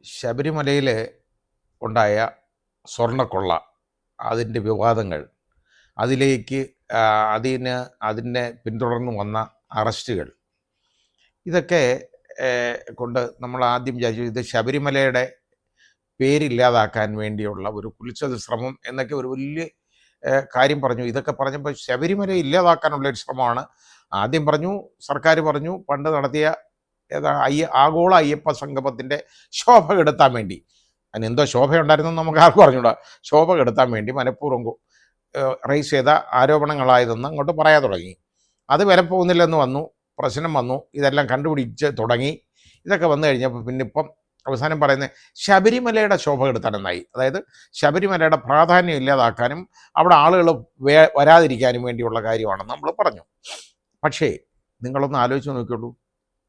ശബരിമലയിൽ ഉണ്ടായ സ്വർണ്ണക്കൊള്ള, അതിൻ്റെ വിവാദങ്ങൾ, അതിലേക്ക് അതിനെ പിന്തുടർന്ന് വന്ന അറസ്റ്റുകൾ, ഇതൊക്കെ കൊണ്ട് നമ്മൾ ആദ്യം വിചാരിച്ചു ഇത് ശബരിമലയുടെ പേരില്ലാതാക്കാൻ വേണ്ടിയുള്ള ഒരു കുൽസിത ശ്രമം എന്നൊക്കെ ഒരു വലിയ കാര്യം പറഞ്ഞു. ഇതൊക്കെ പറഞ്ഞപ്പോൾ ശബരിമല ഇല്ലാതാക്കാനുള്ള ഒരു ശ്രമമാണ്. ആദ്യം പറഞ്ഞു, സർക്കാർ പറഞ്ഞു പണ്ട് നടത്തിയ ആഗോള അയ്യപ്പ സംഗമത്തിൻ്റെ ശോഭ കെടുത്താൻ വേണ്ടി, അതിനെന്തോ ശോഭയുണ്ടായിരുന്നെന്ന് നമുക്ക് ആർക്കും അറിഞ്ഞൂടാ, ശോഭ കെടുത്താൻ വേണ്ടി മനഃപൂർവ്വം റേസ് ചെയ്ത ആരോപണങ്ങളായതെന്ന് അങ്ങോട്ട് പറയാൻ തുടങ്ങി. അത് വില പോകുന്നില്ലെന്ന് വന്നു, പ്രശ്നം വന്നു, ഇതെല്ലാം കണ്ടുപിടിച്ച് തുടങ്ങി. ഇതൊക്കെ വന്നു കഴിഞ്ഞപ്പോൾ പിന്നെ ഇപ്പം അവസാനം പറയുന്നത് ശബരിമലയുടെ ശോഭ കെടുത്താനെന്നായി. അതായത് ശബരിമലയുടെ പ്രാധാന്യം ഇല്ലാതാക്കാനും അവിടെ ആളുകൾ വരാതിരിക്കാനും വേണ്ടിയുള്ള കാര്യമാണെന്ന് നമ്മൾ പറഞ്ഞു. പക്ഷേ നിങ്ങളൊന്ന് ആലോചിച്ച് നോക്കിയുള്ളൂ,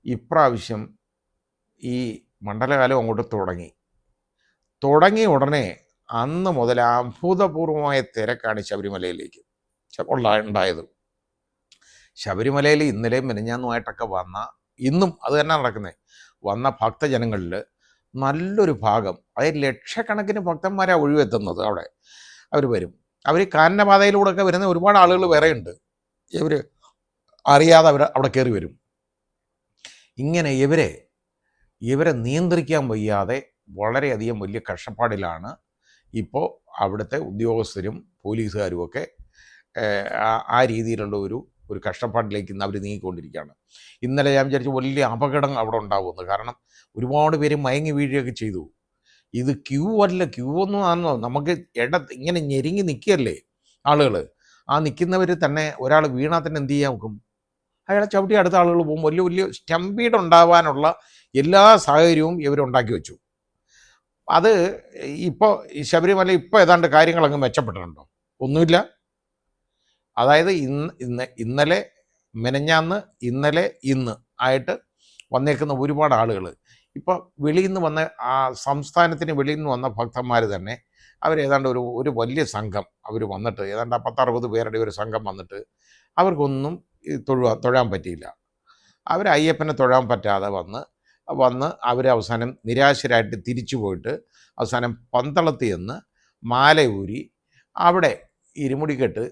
ഇപ്രാവശ്യം ഈ മണ്ഡലകാലം അങ്ങോട്ട് തുടങ്ങിയ ഉടനെ അന്ന് മുതൽ അഭൂതപൂർവമായ തിരക്കാണ് ശബരിമലയിലേക്ക് ഉണ്ടായത്. ശബരിമലയിൽ ഇന്നലെയും മെനഞ്ഞാന്നുമായിട്ടൊക്കെ ഇന്നും അത് തന്നെ നടക്കുന്നത്, വന്ന ഭക്തജനങ്ങളിൽ നല്ലൊരു ഭാഗം, അതായത് ലക്ഷക്കണക്കിന് ഭക്തന്മാരാണ് ഒഴിവെത്തുന്നത്. അവിടെ അവർ വരും, അവർ കാനനപാതയിലൂടെയൊക്കെ വരുന്ന ഒരുപാട് ആളുകൾ വേറെയുണ്ട്. ഇവർ അറിയാതെ അവിടെ കയറി വരും. ഇങ്ങനെ ഇവരെ നിയന്ത്രിക്കാൻ വയ്യാതെ വളരെയധികം വലിയ കഷ്ടപ്പാടിലാണ് ഇപ്പോൾ അവിടുത്തെ ഉദ്യോഗസ്ഥരും പോലീസുകാരും ഒക്കെ. ആ രീതിയിലുള്ള ഒരു കഷ്ടപ്പാടിലേക്ക് ഇന്ന് അവർ നീങ്ങിക്കൊണ്ടിരിക്കുകയാണ്. ഇന്നലെ ഞാൻ വിചാരിച്ചു വലിയ അപകടം അവിടെ ഉണ്ടാകുമെന്ന്. കാരണം ഒരുപാട് പേര് മയങ്ങി വീഴുകയൊക്കെ ചെയ്തു. ഇത് ക്യൂ ഒന്നും ആണെന്നോ, നമുക്ക് ഇങ്ങനെ ഞെരുങ്ങി നിൽക്കുകയല്ലേ ആളുകൾ. ആ നിൽക്കുന്നവർ തന്നെ ഒരാൾ വീണാൽ തന്നെ എന്ത് ചെയ്യാൻ നോക്കും? അയാളെ ചവിട്ടി അടുത്ത ആളുകൾ പോകും. വലിയ സ്റ്റംപീഡ് ഉണ്ടാവാനുള്ള എല്ലാ സാഹചര്യവും ഇവരുണ്ടാക്കി വെച്ചു. അത് ഇപ്പോൾ ഈ ശബരിമല ഇപ്പോൾ ഏതാണ്ട് കാര്യങ്ങളങ്ങ് മെച്ചപ്പെട്ടിട്ടുണ്ടോ? ഒന്നുമില്ല. അതായത് ഇന്നലെ മെനഞ്ഞാന്ന് ഇന്ന് ആയിട്ട് വന്നേക്കുന്ന ഒരുപാട് ആളുകൾ ഇപ്പോൾ വെളിയിൽ നിന്ന് വന്ന സംസ്ഥാനത്തിന് വെളിയിൽ നിന്ന് വന്ന ഭക്തന്മാർ തന്നെ അവരേതാണ്ട് ഒരു വലിയ സംഘം അവർ വന്നിട്ട്, ഏതാണ്ട് 10-60 പേരുടെ ഒരു സംഘം വന്നിട്ട് അവർക്കൊന്നും തൊഴാൻ പറ്റിയില്ല. അവർ അയ്യപ്പനെ തൊഴാൻ പറ്റാതെ വന്ന് അവർ അവസാനം നിരാശരായിട്ട് തിരിച്ചു പോയിട്ട് അവസാനം പന്തളത്ത് ചെന്ന് മാലയൂരി അവിടെ ഇരുമുടിക്കെട്ട്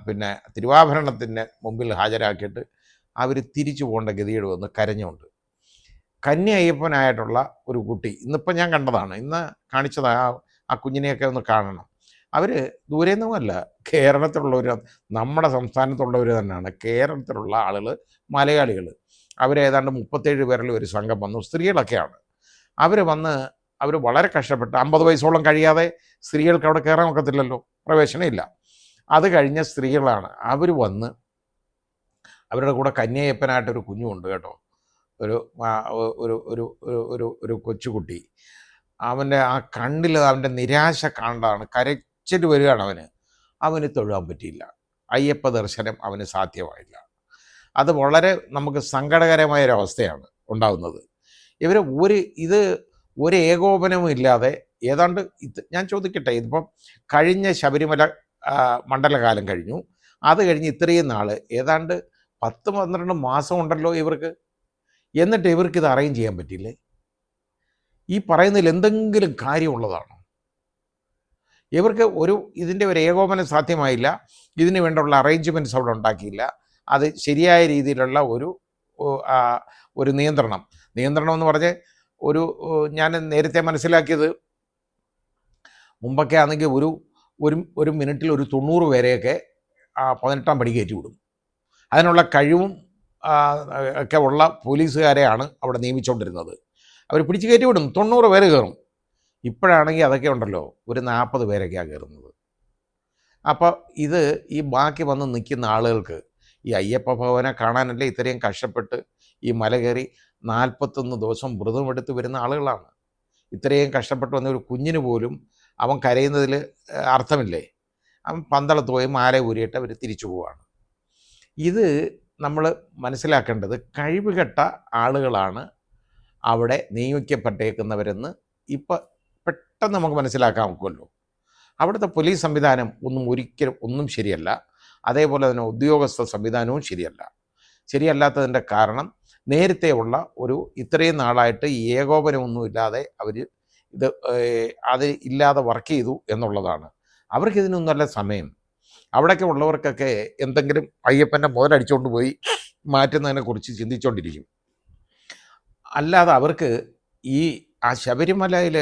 പിന്നെ തിരുവാഭരണത്തിൻ്റെ മുമ്പിൽ ഹാജരാക്കിയിട്ട് അവർ തിരിച്ചു പോകേണ്ട ഗതികേട് വന്ന് കരഞ്ഞുകൊണ്ട്. കന്യ അയ്യപ്പനായിട്ടുള്ള ഒരു കുട്ടി ഇന്നിപ്പം ഞാൻ കണ്ടതാണ്, ഇന്ന് കാണിച്ചത് ആ കുഞ്ഞിനെയൊക്കെ ഒന്ന് കാണണം. അവർ ദൂരെ നിന്നുമല്ല, കേരളത്തിലുള്ളവർ, നമ്മുടെ സംസ്ഥാനത്തുള്ളവർ തന്നെയാണ്. കേരളത്തിലുള്ള ആളുകൾ, മലയാളികൾ, അവരേതാണ്ട് 37 പേരിൽ ഒരു സംഘം വന്നു. സ്ത്രീകളൊക്കെയാണ്. അവർ വളരെ കഷ്ടപ്പെട്ട് 50 വയസ്സോളം കഴിയാതെ സ്ത്രീകൾക്ക് അവിടെ കയറാൻ ഒക്കത്തില്ലല്ലോ, പ്രവേശനമില്ല. അത് കഴിഞ്ഞ സ്ത്രീകളാണ്. അവർ വന്ന് അവരുടെ കൂടെ കന്യായപ്പനായിട്ടൊരു കുഞ്ഞുണ്ട് കേട്ടോ, ഒരു ഒരു കൊച്ചുകുട്ടി. അവൻ്റെ ആ കണ്ണിൽ അവൻ്റെ നിരാശ കാണാണ്, കരച്ചിട്ട് വരികയാണ്. അവന് തൊഴാൻ പറ്റിയില്ല, അയ്യപ്പ ദർശനം അവന് സാധ്യമായില്ല. അത് വളരെ നമുക്ക് സങ്കടകരമായൊരവസ്ഥയാണ് ഉണ്ടാകുന്നത്. ഒരു ഏകോപനവും ഇല്ലാതെ ഏതാണ്ട് ഞാൻ ചോദിക്കട്ടെ, ഇതിപ്പം കഴിഞ്ഞ ശബരിമല മണ്ഡലകാലം കഴിഞ്ഞു, അത് കഴിഞ്ഞ് ഇത്രയും നാൾ ഏതാണ്ട് 10-12 മാസം ഉണ്ടല്ലോ ഇവർക്ക്. എന്നിട്ട് ഇവർക്കിത് അറേഞ്ച് ചെയ്യാൻ പറ്റില്ലേ? ഈ പറയുന്നതിൽ എന്തെങ്കിലും കാര്യമുള്ളതാണോ? ഇവർക്ക് ഇതിൻ്റെ ഒരു ഏകോപനം സാധ്യമായില്ല, ഇതിന് വേണ്ടിയുള്ള അറേഞ്ച്മെൻറ്റ്സ് അവിടെ ഉണ്ടാക്കിയില്ല. അത് ശരിയായ രീതിയിലുള്ള ഒരു നിയന്ത്രണം എന്ന് പറഞ്ഞ് ഞാൻ നേരത്തെ മനസ്സിലാക്കിയത്, മുമ്പൊക്കെ ആണെങ്കിൽ ഒരു മിനിറ്റിൽ 90 പേരെയൊക്കെ 18-ാം പടി കയറ്റി വിടും. അതിനുള്ള കഴിവും ഒക്കെ ഉള്ള പോലീസുകാരെയാണ് അവിടെ നിയമിച്ചുകൊണ്ടിരുന്നത്. അവർ പിടിച്ച് കയറ്റി വിടും, 90 പേര് കയറും. ഇപ്പോഴാണെങ്കിൽ അതൊക്കെ ഉണ്ടല്ലോ, ഒരു 40 പേരൊക്കെയാണ് കയറുന്നത്. അപ്പോൾ ഈ ബാക്കി വന്ന് നിൽക്കുന്ന ആളുകൾക്ക് ഈ അയ്യപ്പ ഭവനെ കാണാനല്ലേ ഇത്രയും കഷ്ടപ്പെട്ട് ഈ മല കയറി 41 ദിവസം വ്രതമെടുത്ത് വരുന്ന ആളുകളാണ്. ഇത്രയും കഷ്ടപ്പെട്ട് വന്ന ഒരു കുഞ്ഞിന് പോലും അവൻ കരയുന്നതിൽ അർത്ഥമില്ലേ? അവൻ പന്തളത്ത് പോയി മാല ഊരിയിട്ട് അവർ തിരിച്ചു പോവാണ്. ഇത് നമ്മൾ മനസ്സിലാക്കേണ്ടത്, കഴിവുകെട്ട ആളുകളാണ് അവിടെ നിയോഗിക്കപ്പെട്ടേക്കുന്നവരെന്ന് ഇപ്പം പെട്ടെന്ന് നമുക്ക് മനസ്സിലാക്കാൻ നോക്കുമല്ലോ. അവിടുത്തെ പോലീസ് സംവിധാനം ഒരിക്കലും ശരിയല്ല. അതേപോലെ തന്നെ ഉദ്യോഗസ്ഥ സംവിധാനവും ശരിയല്ല. ശരിയല്ലാത്തതിൻ്റെ കാരണം നേരത്തെ ഉള്ള ഒരു ഇത്രയും നാളായിട്ട് ഏകോപനമൊന്നുമില്ലാതെ അവർ ഇത് അത് ഇല്ലാതെ വർക്ക് ചെയ്തു എന്നുള്ളതാണ്. അവർക്കിതിനൊന്നുമല്ല സമയം. അവിടെയൊക്കെ ഉള്ളവർക്കൊക്കെ എന്തെങ്കിലും അയ്യപ്പൻ്റെ മുതലടിച്ചുകൊണ്ട് പോയി മാറ്റുന്നതിനെക്കുറിച്ച് ചിന്തിച്ചുകൊണ്ടിരിക്കും. അല്ലാതെ അവർക്ക് ഈ ആ ശബരിമലയിൽ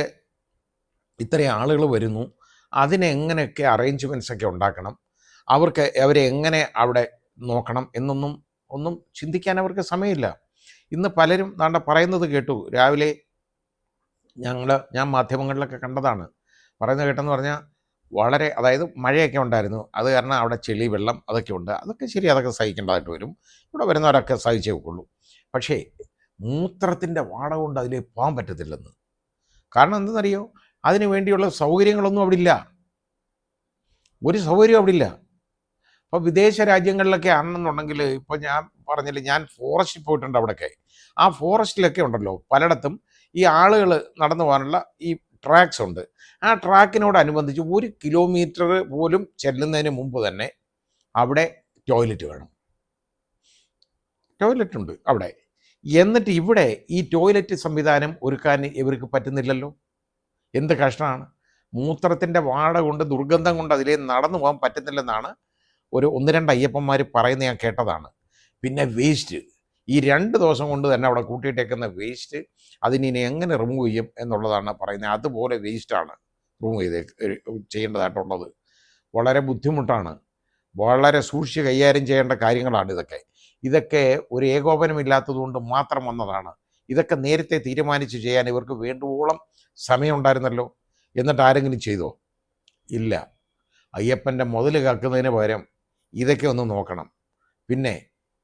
ഇത്രയും ആളുകൾ വരുന്നു, അതിനെങ്ങനെയൊക്കെ അറേഞ്ച്മെൻറ്റ്സൊക്കെ ഉണ്ടാക്കണം, അവരെ എങ്ങനെ അവിടെ നോക്കണം ഒന്നും ചിന്തിക്കാൻ അവർക്ക് സമയമില്ല. ഇന്ന് പലരും ദാണ്ട പറയുന്നത് കേട്ടു. രാവിലെ ഞാൻ മാധ്യമങ്ങളിലൊക്കെ കണ്ടതാണ്. പറയുന്നത് കേട്ടെന്ന് പറഞ്ഞാൽ വളരെ, അതായത് മഴയൊക്കെ ഉണ്ടായിരുന്നു, അത് കാരണം അവിടെ ചെളി വെള്ളം അതൊക്കെ ഉണ്ട്. അതൊക്കെ ശരി, അതൊക്കെ സഹിക്കേണ്ടതായിട്ട് വരും. ഇവിടെ വരുന്നവരൊക്കെ സഹിച്ചേ വെക്കുള്ളൂ. പക്ഷേ മൂത്രത്തിൻ്റെ വാട കൊണ്ട് അതിലേക്ക് പോകാൻ പറ്റത്തില്ലെന്ന്. കാരണം എന്തെന്നറിയോ? അതിന് വേണ്ടിയുള്ള സൗകര്യങ്ങളൊന്നും അവിടെ ഇല്ല. ഒരു സൗകര്യം അവിടെ ഇല്ല. അപ്പോൾ വിദേശ രാജ്യങ്ങളിലൊക്കെ ആണെന്നുണ്ടെങ്കിൽ, ഇപ്പോൾ ഞാൻ പറഞ്ഞില്ലേ, ഞാൻ ഫോറസ്റ്റിൽ പോയിട്ടുണ്ട്. അവിടെയൊക്കെ ആ ഫോറസ്റ്റിലൊക്കെ ഉണ്ടല്ലോ പലയിടത്തും ഈ ആളുകൾ നടന്നു പോകാനുള്ള ഈ ട്രാക്സ് ഉണ്ട്. ആ ട്രാക്കിനോടനുബന്ധിച്ച് 1 കിലോമീറ്റർ പോലും ചെല്ലുന്നതിന് മുമ്പ് തന്നെ അവിടെ ടോയ്ലറ്റ് വേണം. ടോയ്ലറ്റ് ഉണ്ട് അവിടെ. എന്നിട്ട് ഇവിടെ ഈ ടോയ്ലറ്റ് സംവിധാനം ഒരുക്കാൻ ഇവർക്ക് പറ്റുന്നില്ലല്ലോ. എന്ത് കഷ്ടമാണ്! മൂത്രത്തിൻ്റെ വാട കൊണ്ട്, ദുർഗന്ധം കൊണ്ട് അതിലേ നടന്നു പോകാൻ പറ്റുന്നില്ലെന്നാണ് 1-2 അയ്യപ്പന്മാർ പറയുന്നത് ഞാൻ കേട്ടതാണ്. പിന്നെ വേസ്റ്റ്, ഈ 2 ദിവസം കൊണ്ട് തന്നെ അവിടെ കൂട്ടിയിട്ടേക്കുന്ന വേസ്റ്റ് അതിനി എങ്ങനെ റിമൂവ് ചെയ്യും എന്നുള്ളതാണ് പറയുന്നത്. അതുപോലെ വേസ്റ്റാണ് റിമൂവ് ചെയ്യേണ്ടതായിട്ടുള്ളത്. വളരെ ബുദ്ധിമുട്ടാണ്. വളരെ സൂക്ഷിച്ച് കൈകാര്യം ചെയ്യേണ്ട കാര്യങ്ങളാണ് ഇതൊക്കെ ഒരു ഏകോപനമില്ലാത്തതുകൊണ്ട് മാത്രം വന്നതാണ്. ഇതൊക്കെ നേരത്തെ തീരുമാനിച്ച് ചെയ്യാൻ ഇവർക്ക് വേണ്ടുവോളം സമയമുണ്ടായിരുന്നല്ലോ. എന്നിട്ട് ആരെങ്കിലും ചെയ്തോ? ഇല്ല. അയ്യപ്പൻ്റെ മുതൽ കാക്കുന്നതിന് പകരം ഇതൊക്കെ ഒന്ന് നോക്കണം. പിന്നെ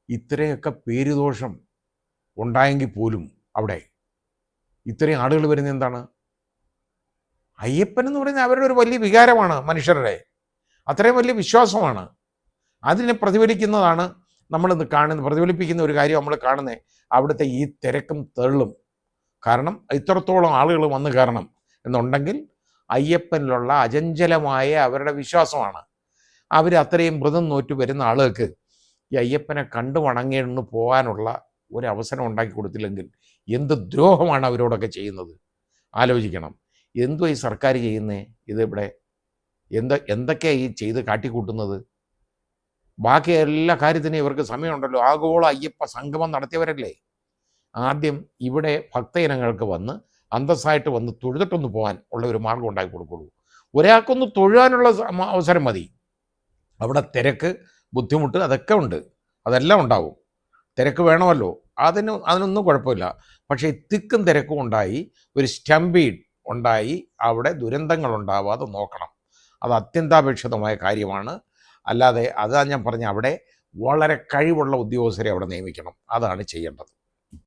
ഇത്രയൊക്കെ പേരുദോഷം ഉണ്ടായെങ്കിൽ പോലും അവിടെ ഇത്രയും ആളുകൾ വരുന്നത് എന്താണ്? അയ്യപ്പൻ എന്ന് പറയുന്നത് അവരുടെ ഒരു വലിയ വികാരമാണ്, മനുഷ്യരുടെ അത്രയും വലിയ വിശ്വാസമാണ്. അതിനെ പ്രതിഫലിക്കുന്നതാണ് നമ്മളിന്ന് പ്രതിഫലിപ്പിക്കുന്ന ഒരു കാര്യം നമ്മൾ കാണുന്നത് അവിടുത്തെ ഈ തിരക്കും തെള്ളും. കാരണം ഇത്രത്തോളം ആളുകൾ വന്നു കയറണം എന്നുണ്ടെങ്കിൽ അയ്യപ്പനിലുള്ള അചഞ്ചലമായ അവരുടെ വിശ്വാസമാണ്. അവർ അത്രയും വ്രതം നോറ്റ് വരുന്ന ആളുകൾക്ക് ഈ അയ്യപ്പനെ കണ്ടു വണങ്ങിയെന്ന് പോകാനുള്ള ഒരവസരം ഉണ്ടാക്കി കൊടുത്തില്ലെങ്കിൽ എന്ത് ദ്രോഹമാണ് അവരോടൊക്കെ ചെയ്യുന്നത്? ആലോചിക്കണം. എന്തോ ഈ സർക്കാർ ചെയ്യുന്നേ? ഇതിവിടെ എന്തൊക്കെയാണ് ഈ ചെയ്ത് കാട്ടിക്കൂട്ടുന്നത്? ബാക്കി എല്ലാ കാര്യത്തിനും ഇവർക്ക് സമയമുണ്ടല്ലോ. ആഗോള അയ്യപ്പ സംഗമം നടത്തിയവരല്ലേ. ആദ്യം ഇവിടെ ഭക്തജനങ്ങൾക്ക് വന്ന് അന്തസ്സായിട്ട് വന്ന് തൊഴുതിട്ടൊന്ന് പോകാൻ ഉള്ള ഒരു മാർഗം ഉണ്ടാക്കി കൊടുക്കുള്ളൂ. ഒരാൾക്കൊന്ന് തൊഴുവാനുള്ള അവസരം മതി. അവിടെ തിരക്ക്, ബുദ്ധിമുട്ട് അതൊക്കെ ഉണ്ട്, അതെല്ലാം ഉണ്ടാവും. തിരക്ക് വേണമല്ലോ, അതിനൊന്നും കുഴപ്പമില്ല. പക്ഷേ തിക്കും തിരക്കും ഉണ്ടായി, ഒരു സ്റ്റംപീഡ് ഉണ്ടായി അവിടെ ദുരന്തങ്ങൾ ഉണ്ടാവാതെ നോക്കണം. അത് അത്യന്താപേക്ഷിതമായ കാര്യമാണ്. അല്ലാതെ അതാ ഞാൻ പറഞ്ഞ, അവിടെ വളരെ കഴിവുള്ള ഉദ്യോഗസ്ഥരെ അവിടെ നിയമിക്കണം. അതാണ് ചെയ്യേണ്ടത്.